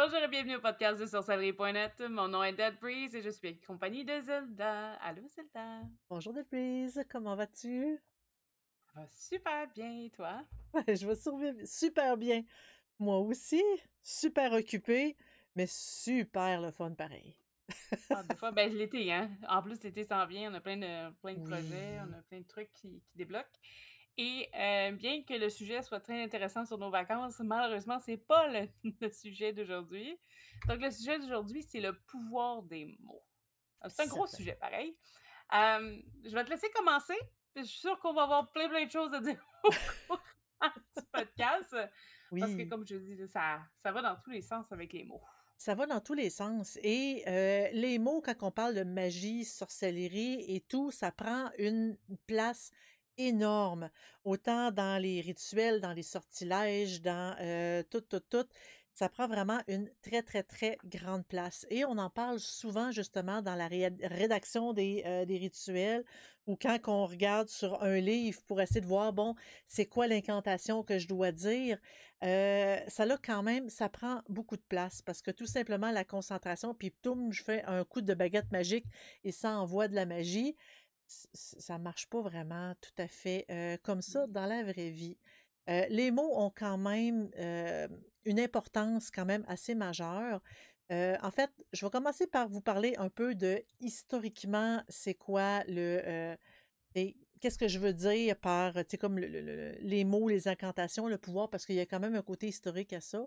Bonjour et bienvenue au podcast de sorcellerie.net. Mon nom est Dead Breeze et je suis en compagnie de Zelda. Allô Zelda. Bonjour Delprise, comment vas-tu? Ça va super bien et toi? Je vais survivre super bien. Moi aussi, super occupée, mais super le fun pareil. Ah, des fois, ben l'été, hein. En plus, l'été s'en vient, on a plein de projets, on Oui, a plein de trucs qui débloquent. Et bien que le sujet soit très intéressant sur nos vacances, malheureusement, c'est pas le sujet d'aujourd'hui. Donc, le sujet d'aujourd'hui, c'est le pouvoir des mots. C'est un gros sujet, certainement. pareil. Je vais te laisser commencer. Je suis sûre qu'on va avoir plein de choses à dire au cours du podcast. Parce que, Oui, comme je dis, là, ça va dans tous les sens avec les mots. ça va dans tous les sens. Et les mots, quand on parle de magie, sorcellerie et tout, ça prend une place énorme, autant dans les rituels, dans les sortilèges, dans tout. Ça prend vraiment une très, très, très grande place. Et on en parle souvent justement dans la rédaction des rituels ou quand on regarde sur un livre pour essayer de voir, bon, c'est quoi l'incantation que je dois dire. Ça prend beaucoup de place parce que tout simplement la concentration, puis toum, je fais un coup de baguette magique et ça envoie de la magie. Ça marche pas vraiment tout à fait comme ça Mm. dans la vraie vie. Les mots ont quand même une importance quand même assez majeure. En fait, je vais commencer par vous parler un peu de historiquement, c'est quoi et qu'est-ce que je veux dire par, tu sais, comme les mots, les incantations, le pouvoir, parce qu'il y a quand même un côté historique à ça.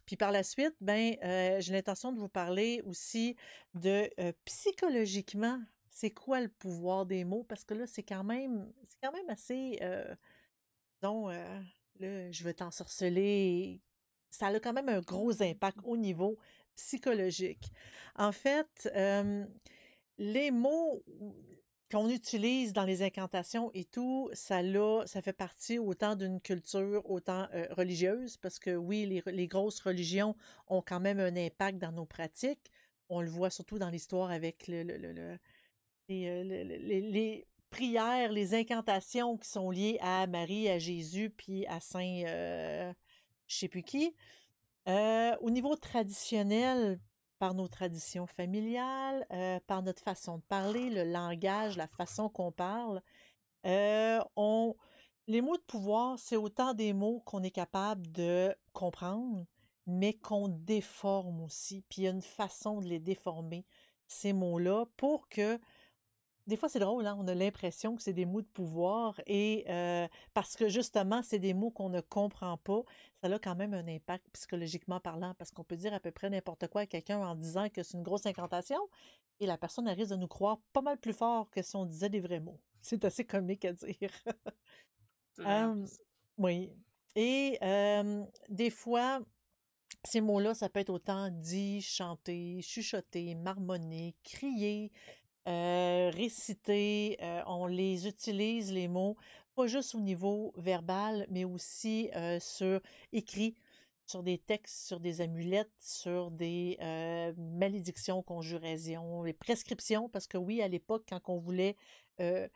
Puis par la suite, ben, j'ai l'intention de vous parler aussi de psychologiquement, c'est quoi le pouvoir des mots, parce que là, c'est quand même assez, disons, là, je veux t'ensorceler. Ça a quand même un gros impact au niveau psychologique. En fait, les mots qu'on utilise dans les incantations et tout, ça fait partie autant d'une culture, autant religieuse, parce que oui, les grosses religions ont quand même un impact dans nos pratiques. On le voit surtout dans l'histoire avec les prières, les incantations qui sont liées à Marie, à Jésus, puis à Saint, je sais plus qui. Au niveau traditionnel, par nos traditions familiales, par notre façon de parler, le langage, la façon qu'on parle, on les mots de pouvoir, c'est autant des mots qu'on est capable de comprendre, mais qu'on déforme aussi. Puis il y a une façon de les déformer, ces mots-là, pour que des fois, c'est drôle, hein, on a l'impression que c'est des mots de pouvoir et parce que justement, c'est des mots qu'on ne comprend pas, ça a quand même un impact psychologiquement parlant parce qu'on peut dire à peu près n'importe quoi à quelqu'un en disant que c'est une grosse incantation et la personne elle risque de nous croire pas mal plus fort que si on disait des vrais mots. C'est assez comique à dire. C'est vrai en Hem, plus. oui et des fois, ces mots-là, ça peut être autant dit, chanté, chuchoté, marmonné, crié, réciter, on les utilise les mots, pas juste au niveau verbal, mais aussi, sur écrit, sur des textes, sur des amulettes, sur des, malédictions, conjurations, les prescriptions, parce que oui, à l'époque, quand on voulait, heu,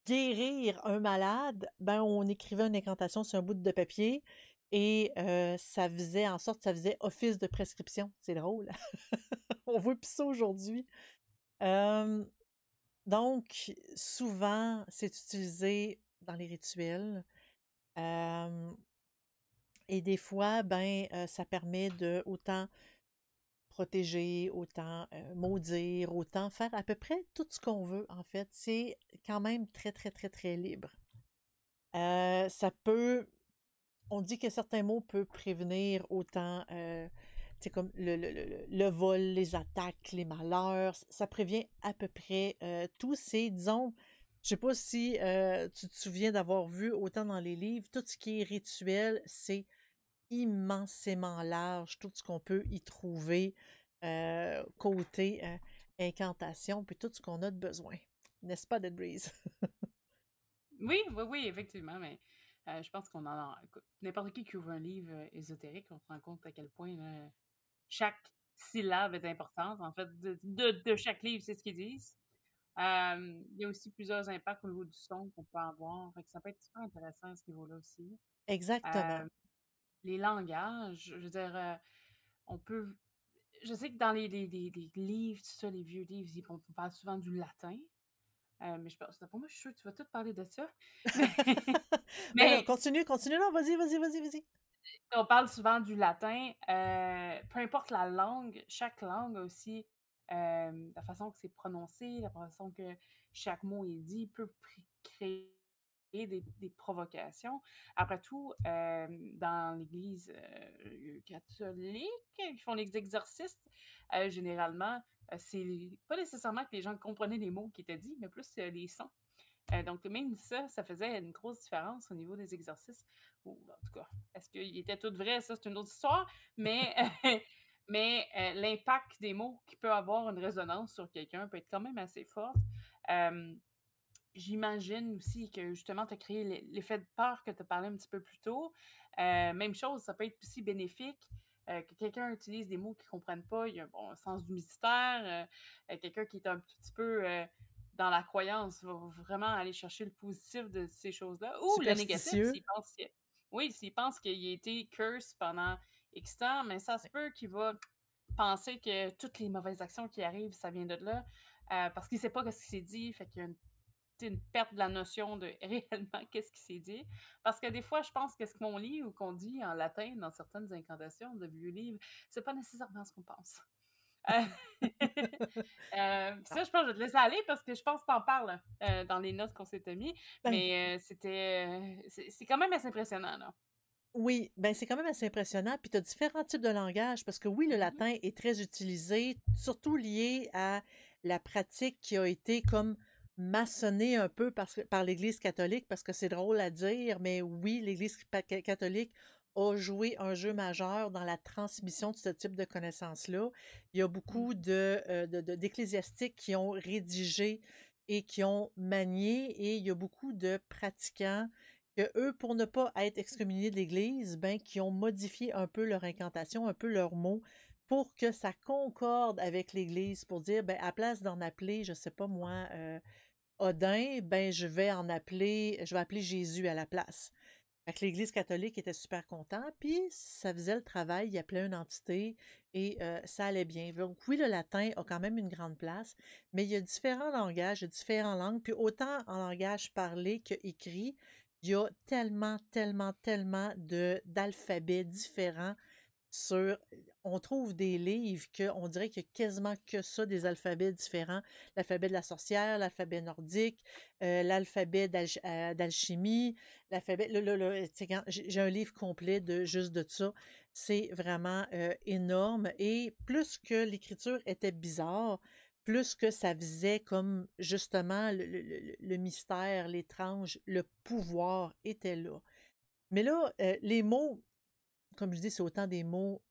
guérir un malade, ben, on écrivait une incantation sur un bout de papier et ça faisait office de prescription. C'est drôle. On voit plus ça aujourd'hui. Hem donc, souvent, c'est utilisé dans les rituels. Hem et des fois, ben, ça permet de autant protéger, autant, maudire, autant faire à peu près tout ce qu'on veut, en fait. C'est quand même très, très, très, très libre. Ça peut on dit que certains mots peuvent prévenir autant, tu sais, comme le vol, les attaques, les malheurs. Ça prévient à peu près tous ces, disons, je sais pas si tu te souviens d'avoir vu autant dans les livres, tout ce qui est rituel, c'est immensément large, tout ce qu'on peut y trouver côté incantation, puis tout ce qu'on a de besoin. N'est-ce pas, Dead Breeze? Oui, effectivement, mais je pense qu'on en a. Écoute, n'importe qui ouvre un livre ésotérique, on se rend compte à quel point là, chaque syllabe est importante. En fait, de chaque livre, c'est ce qu'ils disent. Il y a aussi plusieurs impacts au niveau du son qu'on peut avoir. Fait que ça peut être super intéressant à ce niveau-là aussi. Exactement. Euh, les langages, je veux dire, on peut je sais que dans les livres, tout ça, les vieux livres, on parle souvent du latin, mais je pense pour moi, je suis sûre que tu vas tout parler de ça. Mais Ben là, mais continue, continue, non, vas-y, vas-y, vas-y, vas-y. on parle souvent du latin, peu importe la langue, chaque langue a aussi, la façon que c'est prononcé, la façon que chaque mot est dit peut créer des provocations. Après tout, dans l'Église, catholique, ils font les exorcismes, généralement, c'est pas nécessairement que les gens comprenaient les mots qui étaient dits, mais plus, les sons. Donc même ça, ça faisait une grosse différence au niveau des exercices. Ou en tout cas, est-ce qu'il était tout vrai? Ça, c'est une autre histoire. Mais, l'impact des mots qui peut avoir une résonance sur quelqu'un peut être quand même assez fort. Euh, J'imagine aussi que justement, tu as créé l'effet de peur que tu as parlé un petit peu plus tôt. Même chose, ça peut être aussi bénéfique. Que quelqu'un utilise des mots qu'il ne comprenne pas, il y a un sens du mystère. Quelqu'un qui est un petit peu dans la croyance va vraiment aller chercher le positif de ces choses-là. Ou le négatif, Superstitieux. oui, s'il pense qu'il a été curse pendant X temps, mais ça se peut qu'il va penser que toutes les mauvaises actions qui arrivent, ça vient de là. Parce qu'il ne sait pas ce qui s'est dit, fait qu'il y a une perte de la notion de réellement qu'est-ce qui s'est dit. Parce que des fois, je pense que ce qu'on lit ou qu'on dit en latin dans certaines incantations de vieux livres, c'est pas nécessairement ce qu'on pense. Euh, Ah, ça, je pense que je vais te laisser aller parce que je pense que tu en parles dans les notes qu'on s'était mis. ben, Mais c'est quand même assez impressionnant, là. oui, ben c'est quand même assez impressionnant. Puis tu as différents types de langage parce que oui, le Mhm. latin est très utilisé, surtout lié à la pratique qui a été comme maçonnée un peu par l'Église catholique, parce que c'est drôle à dire, mais oui, l'Église catholique a joué un jeu majeur dans la transmission de ce type de connaissances-là. Il y a beaucoup Mhm. d'ecclésiastiques qui ont rédigé et qui ont manié, et il y a beaucoup de pratiquants que eux, pour ne pas être excommuniés de l'Église, ben, qui ont modifié un peu leur incantation, un peu leurs mots, pour que ça concorde avec l'Église, pour dire, ben, à place d'en appeler, je sais pas moi, Odin, ben, je vais appeler Jésus à la place. Fait que l'Église catholique était super content, puis ça faisait le travail, il appelait une entité et ça allait bien. Donc oui, le latin a quand même une grande place, mais il y a différents langages, il y a différentes langues, puis autant en langage parlé que écrit, il y a tellement, tellement, tellement d'alphabets différents sur on trouve des livres qu'on dirait qu'il y a quasiment que ça, des alphabets différents. L'alphabet de la sorcière, l'alphabet nordique, l'alphabet d'alchimie, l'alphabet... tu sais, j'ai un livre complet juste de ça. C'est vraiment énorme. Et plus que l'écriture était bizarre, plus que ça faisait comme justement le mystère, l'étrange, le pouvoir était là. Mais là, les mots, comme je dis, c'est autant des mots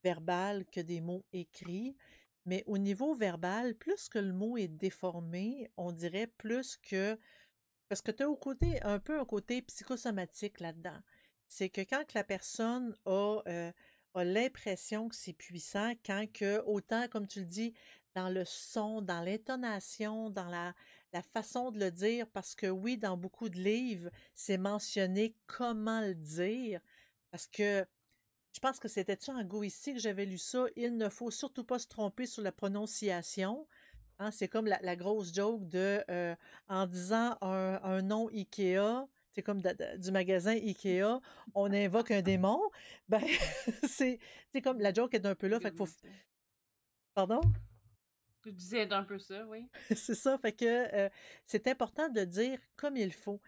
verbal que des mots écrits. Mais au niveau verbal, plus que le mot est déformé, on dirait plus que... Parce que tu as un peu un côté psychosomatique là-dedans. C'est que quand que la personne a l'impression que c'est puissant, quand que, autant comme tu le dis, dans le son, dans l'intonation, dans la façon de le dire, parce que oui, dans beaucoup de livres, c'est mentionné comment le dire, parce que je pense que c'était-tu en Go ici que j'avais lu ça. Il ne faut surtout pas se tromper sur la prononciation. Hein, c'est comme la grosse joke de en disant un nom IKEA, c'est comme du magasin IKEA, on invoque un démon. Ben, c'est c'est comme la joke est un peu là. Fait qu'il faut. Également ça. Pardon? Tu disais un peu ça, oui. C'est ça. Fait que c'est important de dire comme il faut.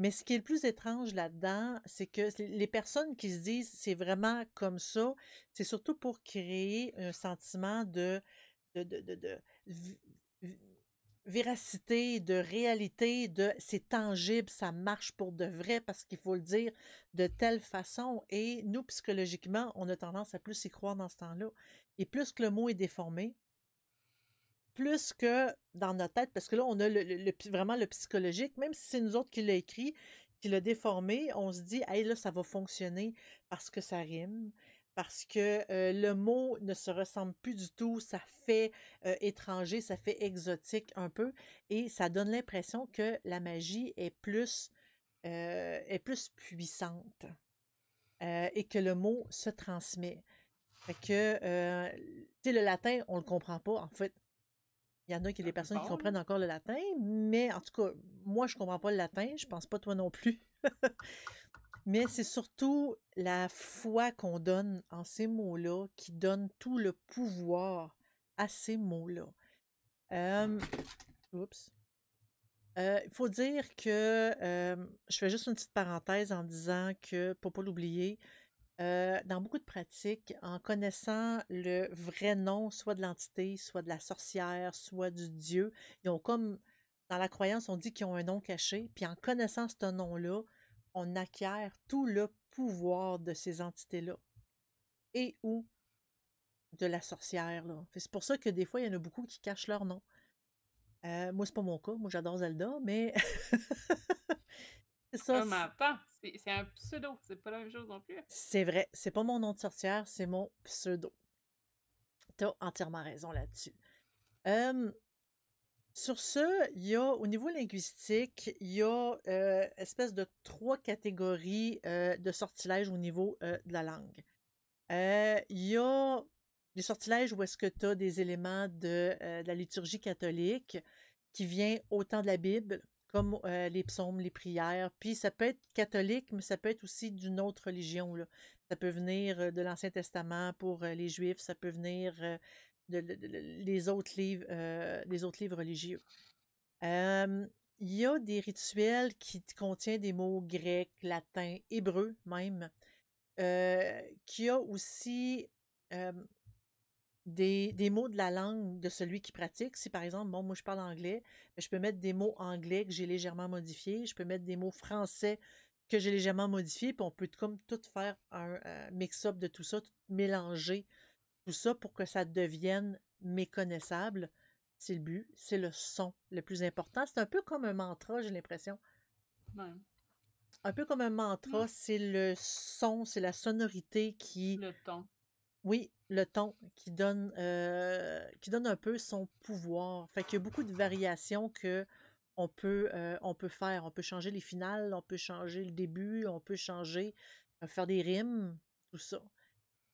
Mais ce qui est le plus étrange là-dedans, c'est que les personnes qui se disent c'est vraiment comme ça, c'est surtout pour créer un sentiment de vi- vi- véracité, de réalité, de c'est tangible, ça marche pour de vrai parce qu'il faut le dire de telle façon. Et nous, psychologiquement, on a tendance à plus y croire dans ce temps-là. Et plus que le mot est déformé, plus que dans notre tête, parce que là, on a vraiment le psychologique, même si c'est nous autres qui l'a écrit, qui l'a déformé, on se dit, hey, là, ça va fonctionner parce que ça rime, parce que le mot ne se ressemble plus du tout, ça fait étranger, ça fait exotique un peu, et ça donne l'impression que la magie est plus puissante et que le mot se transmet. Fait que, tu sais, le latin, on le comprend pas. En fait, il y en a qui La des personnes qui plupart, là. comprennent encore le latin, mais en tout cas, moi, je comprends pas le latin. Je pense pas toi non plus. Mais c'est surtout la foi qu'on donne en ces mots-là qui donne tout le pouvoir à ces mots-là. Oups. Il faut dire que je fais juste une petite parenthèse en disant que, pour pas l'oublier, dans beaucoup de pratiques, en connaissant le vrai nom, soit de l'entité, soit de la sorcière, soit du dieu, ils ont comme, dans la croyance, on dit qu'ils ont un nom caché, puis en connaissant ce nom-là, on acquiert tout le pouvoir de ces entités-là et ou de la sorcière, là. C'est pour ça que des fois, il y en a beaucoup qui cachent leur nom. Moi, c'est pas mon cas. Moi, j'adore Zelda, mais c'est ça. Mais attends, c'est un pseudo, c'est pas la même chose non plus. C'est vrai. C'est pas mon nom de sorcière, c'est mon pseudo. T'as entièrement raison là-dessus. Euh, Sur ce, il y a, au niveau linguistique, il y a espèce de 3 catégories de sortilèges au niveau de la langue. Il y a des sortilèges où est-ce que tu as des éléments de la liturgie catholique qui vient autant de la Bible, comme les psaumes, les prières. Puis ça peut être catholique, mais ça peut être aussi d'une autre religion, là. Ça peut venir de l'Ancien Testament pour les Juifs, ça peut venir les autres livres religieux. Euh, il y a des rituels qui contiennent des mots grecs, latins, hébreux même, qui a aussi euh, des mots de la langue de celui qui pratique. Si par exemple, bon, moi je parle anglais, ben, je peux mettre des mots anglais que j'ai légèrement modifiés, je peux mettre des mots français que j'ai légèrement modifiés, puis on peut comme tout faire un mix-up de tout ça, tout mélanger tout ça pour que ça devienne méconnaissable. C'est le but, c'est le son le plus important. C'est un peu comme un mantra, j'ai l'impression. Ouais. Un peu comme un Hmm. mantra, c'est le son, c'est la sonorité qui, Le ton. oui, le ton qui donne un peu son pouvoir. Fait qu'il y a beaucoup de variations que on peut faire. On peut changer les finales, on peut changer le début, on peut changer, faire des rimes, tout ça.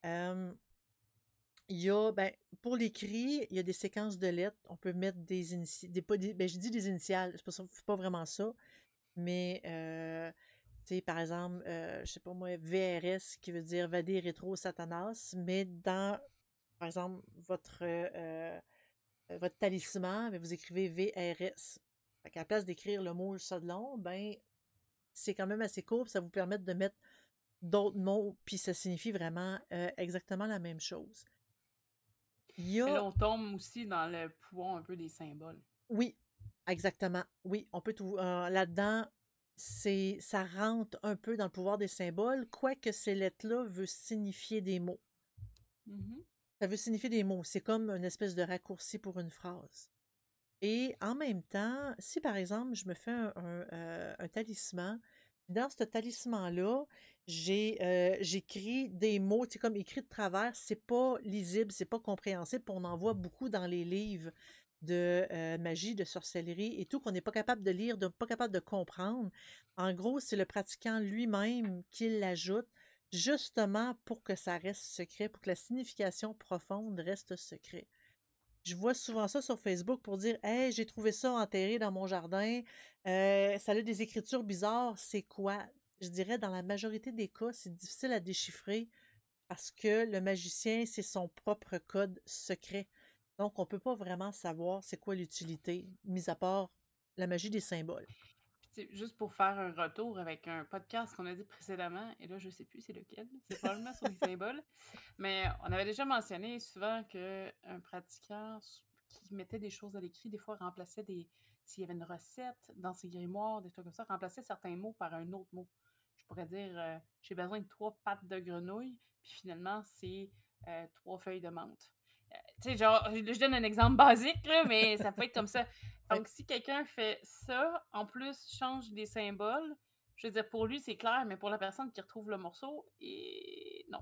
Euh, il y a, ben, pour l'écrit, il y a des séquences de lettres. On peut mettre des initiales, ben, je dis des initiales, c'est pas vraiment ça, mais tu sais, par exemple, je sais pas moi, VRS qui veut dire Vadé Rétro Satanas, mais dans, par exemple, votre talisman, ben, vous écrivez VRS. Fait qu'à la place d'écrire le mot ça de long, ben, c'est quand même assez court, puis ça vous permet de mettre d'autres mots, puis ça signifie vraiment exactement la même chose. Il y Mais a, là, on tombe aussi dans le pouvoir un peu des symboles. oui, exactement, oui, on peut tout, là-dedans, ça rentre un peu dans le pouvoir des symboles, quoique ces lettres-là veulent signifier des mots. Mhm. Ça veut signifier des mots. C'est comme une espèce de raccourci pour une phrase. Et en même temps, si par exemple, je me fais un talisman, dans ce talisman-là, j'écris des mots, c'est comme écrit de travers, c'est pas lisible, c'est pas compréhensible, puis on en voit beaucoup dans les livres de magie, de sorcellerie et tout, qu'on n'est pas capable de lire, pas capable de comprendre. En gros, c'est le pratiquant lui-même qui l'ajoute, justement pour que ça reste secret, pour que la signification profonde reste secret. Je vois souvent ça sur Facebook pour dire hey, j'ai trouvé ça enterré dans mon jardin, ça a des écritures bizarres, c'est quoi? Je dirais dans la majorité des cas, c'est difficile à déchiffrer parce que le magicien, c'est son propre code secret. Donc, on ne peut pas vraiment savoir c'est quoi l'utilité, mis à part la magie des symboles. Puis, tu sais, juste pour faire un retour avec un podcast qu'on a dit précédemment, et là, je sais plus c'est lequel, c'est probablement sur les symboles, mais on avait déjà mentionné souvent qu'un pratiquant qui mettait des choses à l'écrit, des fois remplaçait s'il y avait une recette dans ses grimoires, des trucs comme ça, remplaçait certains mots par un autre mot. Je pourrais dire, j'ai besoin de 3 pattes de grenouille, puis finalement, c'est 3 feuilles de menthe. Tu sais, genre, je donne un exemple basique, là, mais ça peut être comme ça. Ouais. Donc, si quelqu'un fait ça, en plus, change des symboles, je veux dire, pour lui, c'est clair, mais pour la personne qui retrouve le morceau, et non.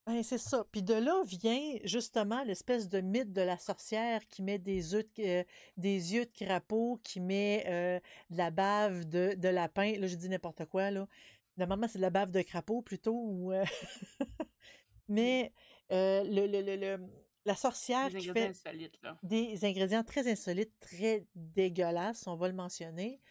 Ben, c'est ça. Puis de là vient justement l'espèce de mythe de la sorcière qui met des yeux de crapaud, qui met de la bave de lapin. Là, je dis n'importe quoi, là. Normalement, c'est de la bave de crapaud plutôt. Oui. Mais La sorcière Des qui ingrédients fait insolites, là. des ingrédients très insolites, très dégueulasses, on va le mentionner.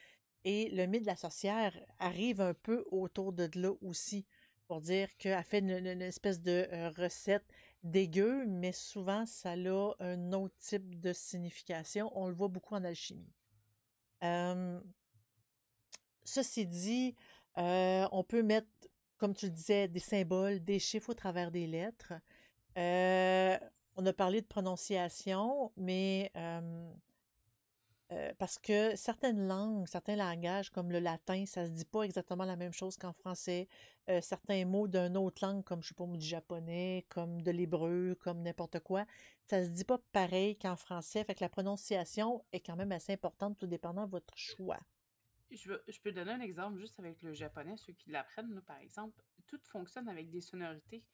Et le mythe de la sorcière arrive un peu autour de là aussi, pour dire qu'elle fait une espèce de recette dégueu, mais souvent ça a un autre type de signification. On le voit beaucoup en alchimie. Euh, Ceci dit, on peut mettre, comme tu le disais, des symboles, des chiffres au travers des lettres. Euh, on a parlé de prononciation, mais parce que certaines langues, certains langages, comme le latin, ça se dit pas exactement la même chose qu'en français. Certains mots d'une autre langue, comme je sais pas, du japonais, comme de l'hébreu, comme n'importe quoi, ça se dit pas pareil qu'en français. Fait que la prononciation est quand même assez importante, tout dépendant de votre choix. Je peux donner un exemple juste avec le japonais, ceux qui l'apprennent, là, par exemple. Tout fonctionne avec des sonorités.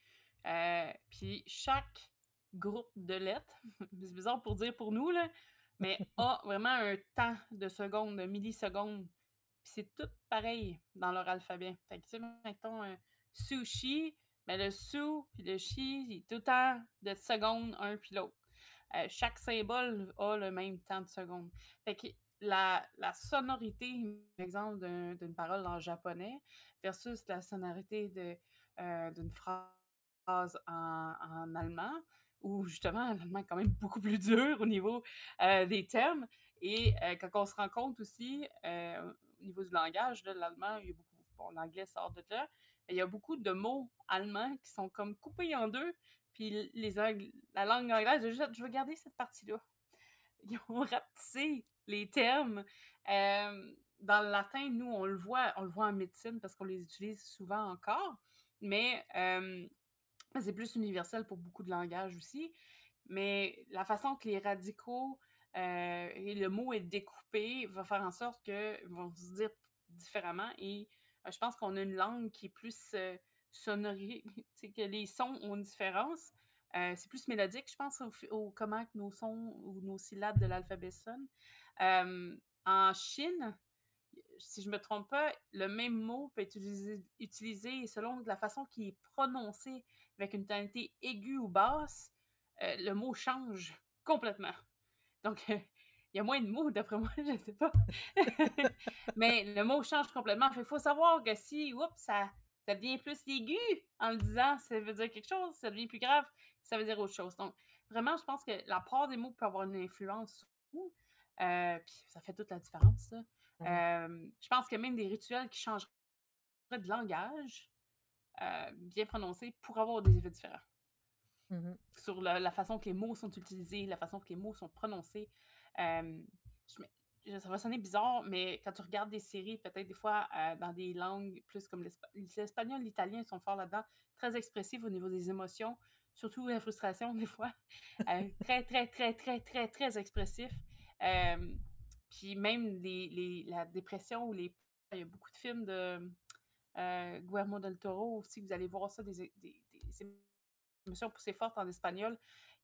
Puis chaque groupe de lettres, c'est bizarre pour dire pour nous, là, mais a vraiment un temps de secondes, de millisecondes. Puis c'est tout pareil dans leur alphabet. Fait que, tu sais, mettons, sushi, mais le su puis le shi, il est tout le temps de secondes un puis l'autre. Chaque symbole a le même temps de secondes. Fait que la sonorité, par exemple, d'une parole en japonais versus la sonorité d'une phrase en allemand, où justement, l'allemand est quand même beaucoup plus dur au niveau des termes. Et quand on se rend compte aussi, au niveau du langage, l'allemand, il y a beaucoup, bon, l'anglais sort de là, mais il y a beaucoup de mots allemands qui sont comme coupés en deux, puis la langue anglaise, je vais garder cette partie-là. Ils ont rapetissé les termes. Dans le latin, nous, on le voit en médecine parce qu'on les utilise souvent encore, mais c'est plus universel pour beaucoup de langages aussi. Mais la façon que les radicaux et le mot est découpé va faire en sorte qu'ils vont se dire différemment. Et je pense qu'on a une langue qui est plus sonorée, c'est que les sons ont une différence. C'est plus mélodique, je pense, au comment que nos sons ou nos syllabes de l'alphabet sonnent. Euh, En Chine, si je ne me trompe pas, le même mot peut être utilisé selon la façon qu'il est prononcé avec une tonalité aiguë ou basse, le mot change complètement. Donc, il y a moins de mots, d'après moi, je ne sais pas. Mais le mot change complètement. Il faut savoir que si, oups, ça devient plus aigu en le disant, ça veut dire quelque chose, ça devient plus grave, ça veut dire autre chose. Donc, vraiment, je pense que la part des mots peut avoir une influence sur nous. Puis ça fait toute la différence, ça. Mhm. Je pense que même des rituels qui changeraient de langage, bien prononcés, pourraient avoir des effets différents Mhm. sur la façon que les mots sont utilisés, la façon que les mots sont prononcés. Euh, ça va sonner bizarre, mais quand tu regardes des séries, peut-être des fois dans des langues plus comme l'espagnol, l'italien sont forts là-dedans, très expressifs au niveau des émotions, surtout la frustration des fois, très, très, très, très, très, très expressif. Euh, Puis même la dépression ou les... Il y a beaucoup de films de Guillermo del Toro aussi, vous allez voir ça, des émotions poussées fortes en espagnol,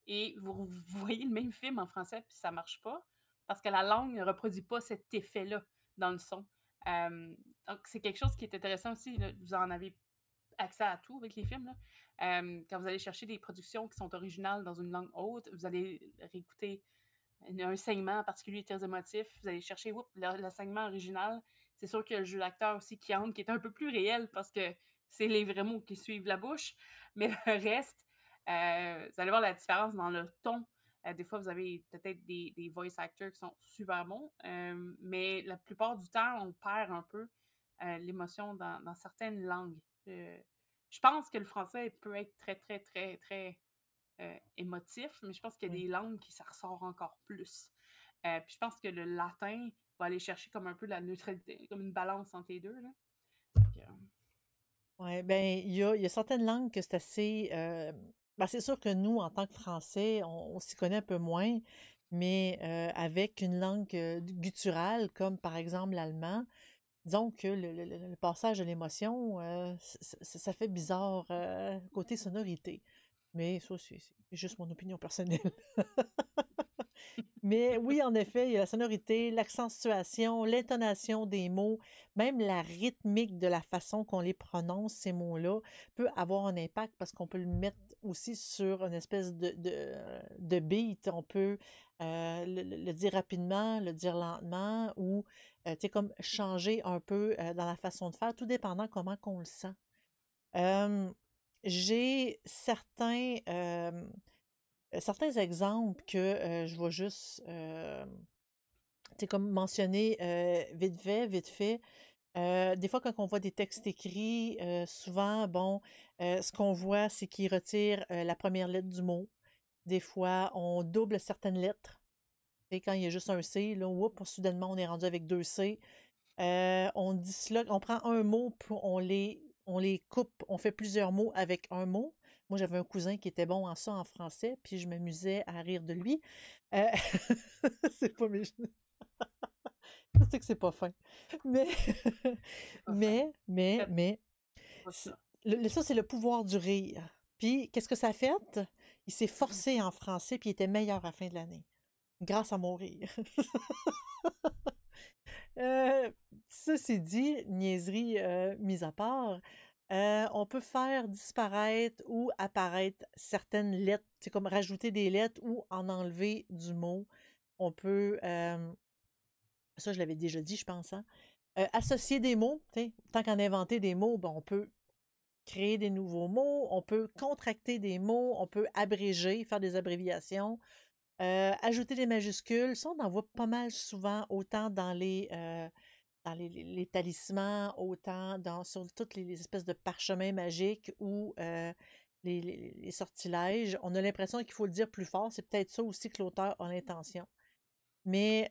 et vous voyez le même film en français, puis ça marche pas, parce que la langue ne reproduit pas cet effet-là dans le son. Euh, donc, c'est quelque chose qui est intéressant aussi. Là, vous en avez accès à tout avec les films. Là. Quand vous allez chercher des productions qui sont originales dans une langue autre, vous allez réécouter un segment particulier très émotif. Vous allez chercher le segment original. C'est sûr qu'il y a le jeu d'acteur aussi qui entre, qui est un peu plus réel parce que c'est les vrais mots qui suivent la bouche. Mais le reste, vous allez voir la différence dans le ton. Des fois, vous avez peut-être des voice actors qui sont super bons, mais la plupart du temps, on perd un peu l'émotion dans certaines langues. Je pense que le français peut être très, très, très, très émotif, mais je pense qu'il y a Oui. des langues qui ça ressort encore plus. Puis je pense que le latin va aller chercher comme un peu la neutralité, comme une balance entre les deux. Là. Donc, Ouais, ben, il y a certaines langues que c'est assez. Ben, c'est sûr que nous, en tant que Français, on s'y connaît un peu moins, mais avec une langue gutturale, comme par exemple l'allemand, disons que le passage de l'émotion, ça fait bizarre côté sonorité. Mais ça, c'est juste mon opinion personnelle. Mais oui, en effet, il y a la sonorité, l'accentuation, l'intonation des mots, même la rythmique de la façon qu'on les prononce, ces mots-là, peut avoir un impact parce qu'on peut le mettre aussi sur une espèce de beat. On peut le dire rapidement, le dire lentement ou, tu sais, comme changer un peu dans la façon de faire, tout dépendant comment qu'on le sent. Euh, j'ai certains exemples que je vais juste comme mentionner vite fait. Des fois, quand on voit des textes écrits, souvent, bon, ce qu'on voit, c'est qu'ils retirent la première lettre du mot. Des fois, on double certaines lettres. Et quand il y a juste un C, là, soudainement, on est rendu avec deux C. On disloque, on prend un mot, puis on les coupe, on fait plusieurs mots avec un mot. Moi, j'avais un cousin qui était bon en ça en français, puis je m'amusais à rire de lui. Euh, c'est pas méchant. Je sais que c'est pas fin. Mais, Pas fin. Faites mais, pas ça. ça, c'est le pouvoir du rire. Puis, qu'est-ce que ça a fait? Il s'est Mmh. forcé en français, puis il était meilleur à la fin de l'année, grâce à mon rire. Euh, Ceci dit, niaiserie mise à part, on peut faire disparaître ou apparaître certaines lettres, c'est comme rajouter des lettres ou en enlever du mot. On peut, ça je l'avais déjà dit, je pense, hein, associer des mots, tu sais, tant qu'en inventer des mots, ben, on peut créer des nouveaux mots, on peut contracter des mots, on peut abréger, faire des abréviations, ajouter des majuscules. Ça, on en voit pas mal souvent, autant dans les talismans, autant sur toutes les espèces de parchemins magiques ou les sortilèges. On a l'impression qu'il faut le dire plus fort. C'est peut-être ça aussi que l'auteur a l'intention. Mais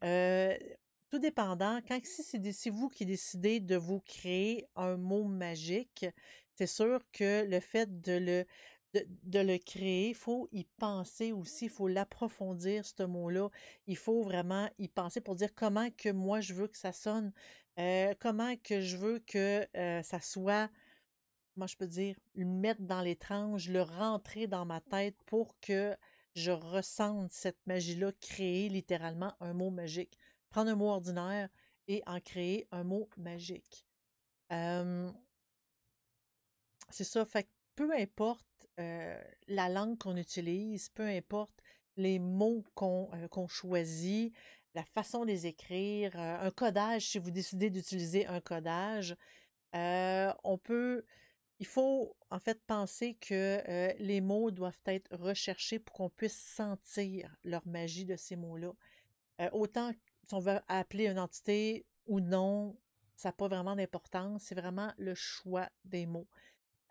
tout dépendant, si c'est vous qui décidez de vous créer un mot magique, c'est sûr que le fait de le créer, il faut y penser aussi, il faut l'approfondir, ce mot-là. Il faut vraiment y penser pour dire comment que moi je veux que ça sonne, comment que je veux que ça soit, moi je peux dire, le mettre dans les tranches, le rentrer dans ma tête pour que je ressente cette magie-là, créer littéralement un mot magique. Prendre un mot ordinaire et en créer un mot magique. Euh, c'est ça, fait que peu importe la langue qu'on utilise, peu importe les mots qu'on choisit, la façon de les écrire, un codage, si vous décidez d'utiliser un codage, on peut il faut en fait penser que les mots doivent être recherchés pour qu'on puisse sentir leur magie de ces mots-là. Autant si on veut appeler une entité ou non, ça n'a pas vraiment d'importance, c'est vraiment le choix des mots.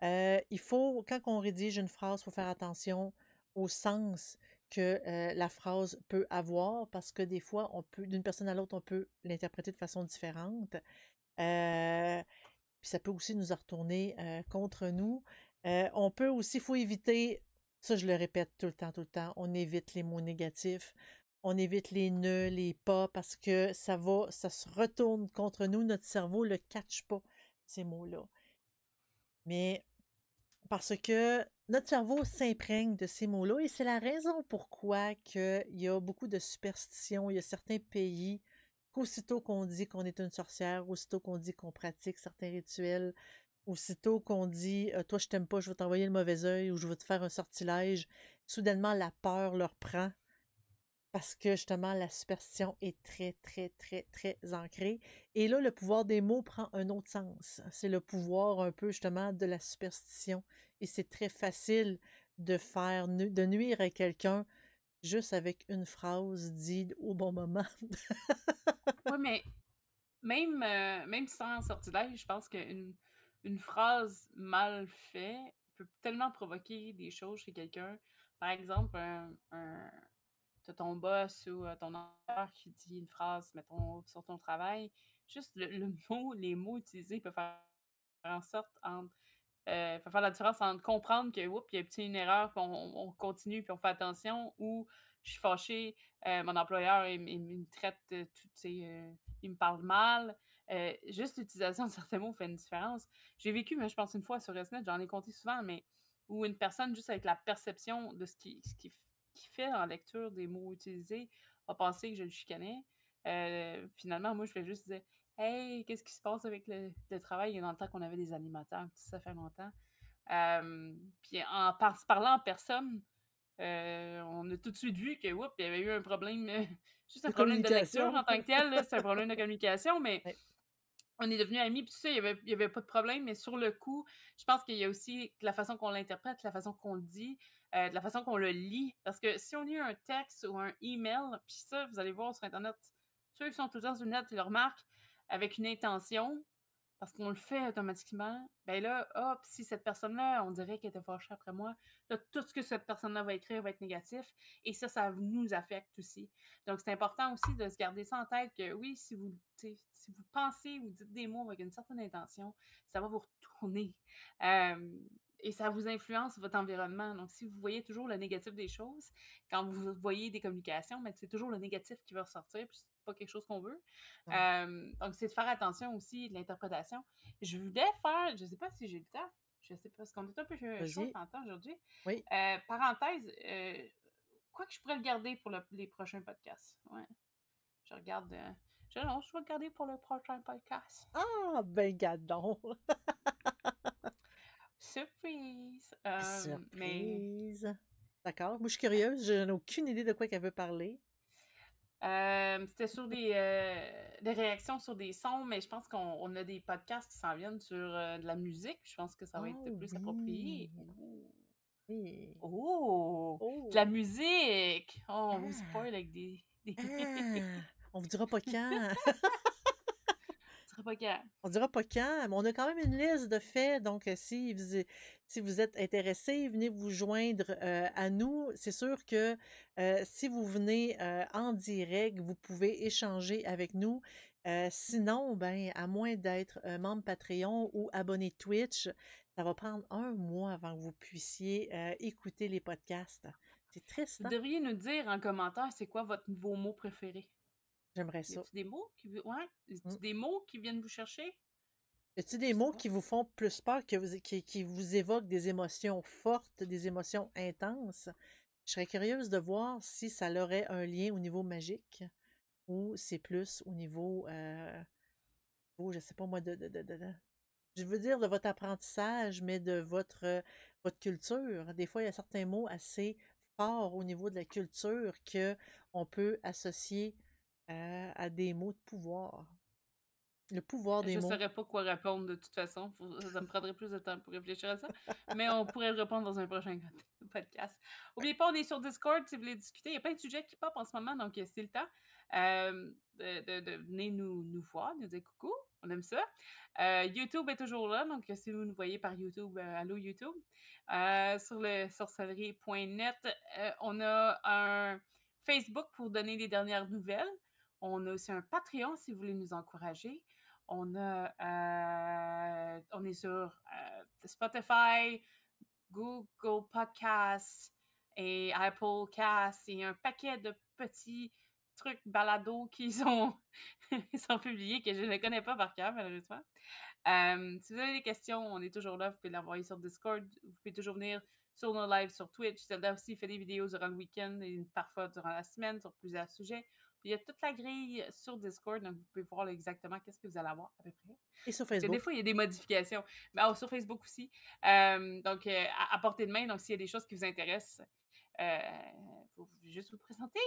Il faut, quand on rédige une phrase, il faut faire attention au sens que la phrase peut avoir, parce que des fois, d'une personne à l'autre, on peut l'interpréter de façon différente. Euh, Puis ça peut aussi nous en retourner contre nous. On peut aussi, il faut éviter, ça je le répète tout le temps, on évite les mots négatifs, on évite les ne, les pas, parce que ça se retourne contre nous, notre cerveau ne le catch pas, ces mots-là. Mais parce que notre cerveau s'imprègne de ces mots-là et c'est la raison pourquoi il y a beaucoup de superstitions. Il y a certains pays qu'aussitôt qu'on dit qu'on est une sorcière, aussitôt qu'on dit qu'on pratique certains rituels, aussitôt qu'on dit toi je t'aime pas, je vais t'envoyer le mauvais œil ou je vais te faire un sortilège, soudainement la peur leur prend parce que justement la superstition est très, très, très, très ancrée. Et là, le pouvoir des mots prend un autre sens. C'est le pouvoir un peu justement de la superstition. Et c'est très facile de nuire à quelqu'un juste avec une phrase dite au bon moment. Oui, mais même sans sortilège, je pense qu'une phrase mal faite peut tellement provoquer des choses chez quelqu'un. Par exemple, t'as ton boss ou ton employeur qui dit une phrase, mettons, sur ton travail. Juste les mots utilisés peuvent faire en sorte faut faire la différence entre comprendre que, oups, il y a une erreur, puis on continue, puis on fait attention, ou je suis fâchée, mon employeur, il me traite, tout, tu sais, il me parle mal. Juste l'utilisation de certains mots fait une différence. J'ai vécu, mais je pense une fois sur Resnet, j'en ai compté souvent, mais où une personne, juste avec la perception de ce qui qui fait en lecture des mots utilisés va penser que je le chicanais. Finalement, moi, je vais juste dire Hey, qu'est-ce qui se passe avec le travail? Il y a longtemps qu'on avait des animateurs, puis ça fait longtemps. Puis se parlant en personne, on a tout de suite vu que, oups, il y avait eu un problème, juste un De problème de lecture communication. en tant que tel, là, c'est un problème de communication, mais Ouais. on est devenus amis, puis tout ça, il y avait pas de problème, mais sur le coup, je pense qu'il y a aussi la façon qu'on l'interprète, la façon qu'on le dit, de la façon qu'on le lit. Parce que si on lit un texte ou un email, puis ça, vous allez voir sur Internet, ceux qui sont tout le temps sur le net, ils le remarquent avec une intention, parce qu'on le fait automatiquement, ben là, hop, si cette personne-là, on dirait qu'elle était fâchée après moi, là, tout ce que cette personne-là va écrire va être négatif, et ça nous affecte aussi. Donc, c'est important aussi de se garder ça en tête que oui, si vous pensez ou dites des mots avec une certaine intention, ça va vous retourner. Euh, et ça vous influence votre environnement. Donc, si vous voyez toujours le négatif des choses, quand vous voyez des communications, ben, c'est toujours le négatif qui va ressortir, puis c'est pas quelque chose qu'on veut. Non. Donc, c'est de faire attention aussi de l'interprétation. Je voulais faire, je sais pas si j'ai le temps, je sais pas, parce qu'on est un peu short Vas-y. en temps aujourd'hui. Oui. Parenthèse, quoi que je pourrais le garder pour les prochains podcasts. Ouais, je regarde. Non, je vais le garder pour le prochain podcast. Ah, ben, gadon! Surprise! Mais Surprise! D'accord. Moi, je suis curieuse. Je n'ai aucune idée de quoi qu'elle veut parler. c'était sur des réactions sur des sons, mais je pense qu'on a des podcasts qui s'en viennent sur de la musique. Je pense que ça va être Oh plus oui! approprié. Oh! Oui. Oh! De la Oh! musique! Oh, on vous Ah! spoil avec des... Ah! On vous dira pas quand. Je serais pas capable. On dira pas quand, mais on a quand même une liste de faits. Donc, si vous êtes intéressés, venez vous joindre à nous. C'est sûr que si vous venez en direct, vous pouvez échanger avec nous. Sinon, ben, à moins d'être membre Patreon ou abonné Twitch, ça va prendre un mois avant que vous puissiez écouter les podcasts. C'est triste, Vous hein? devriez nous dire en commentaire c'est quoi vos mots préférés. J'aimerais Y ça. a-tu des mots ouais? Y Mm. a-tu des mots qui viennent vous chercher? Y a-t-il Je des sais mots pas. qui vous font plus peur, qui vous évoquent des émotions fortes, des émotions intenses? Je serais curieuse de voir si ça aurait un lien au niveau magique ou c'est plus au niveau, je sais pas moi, je veux dire de votre apprentissage, mais de votre culture. Des fois, il y a certains mots assez forts au niveau de la culture que on peut associer à des mots de pouvoir. Le pouvoir des Je mots. saurais pas quoi répondre de toute façon. Ça me prendrait plus de temps pour réfléchir à ça. Mais on pourrait le répondre dans un prochain podcast. N'oubliez pas, on est sur Discord si vous voulez discuter. Il y a plein de sujets qui pop en ce moment, donc c'est le temps de venir nous voir, nous dire coucou. On aime ça. YouTube est toujours là, donc si vous nous voyez par YouTube, allô YouTube. Sur le sorcellerie.net, on a un Facebook pour donner les dernières nouvelles. On a aussi un Patreon si vous voulez nous encourager. On est sur Spotify, Google Podcasts et Apple Casts et un paquet de petits trucs balados qui sont, sont publiés que je ne connais pas par cœur, malheureusement. Si vous avez des questions, on est toujours là. Vous pouvez l'envoyer sur Discord. Vous pouvez toujours venir sur nos lives sur Twitch. Zelda aussi fait des vidéos durant le week-end et parfois durant la semaine sur plusieurs sujets. Il y a toute la grille sur Discord, donc vous pouvez voir exactement qu'est-ce que vous allez avoir à peu près. Et sur Parce que des Facebook. fois, il y a des modifications. Mais sur Facebook aussi. Donc, à portée de main, donc s'il y a des choses qui vous intéressent, faut juste vous présenter.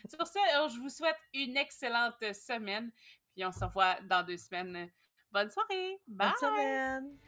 Sur ce, alors, je vous souhaite une excellente semaine. Puis on se revoit dans 2 semaines. Bonne soirée. Bonne Bye! semaine!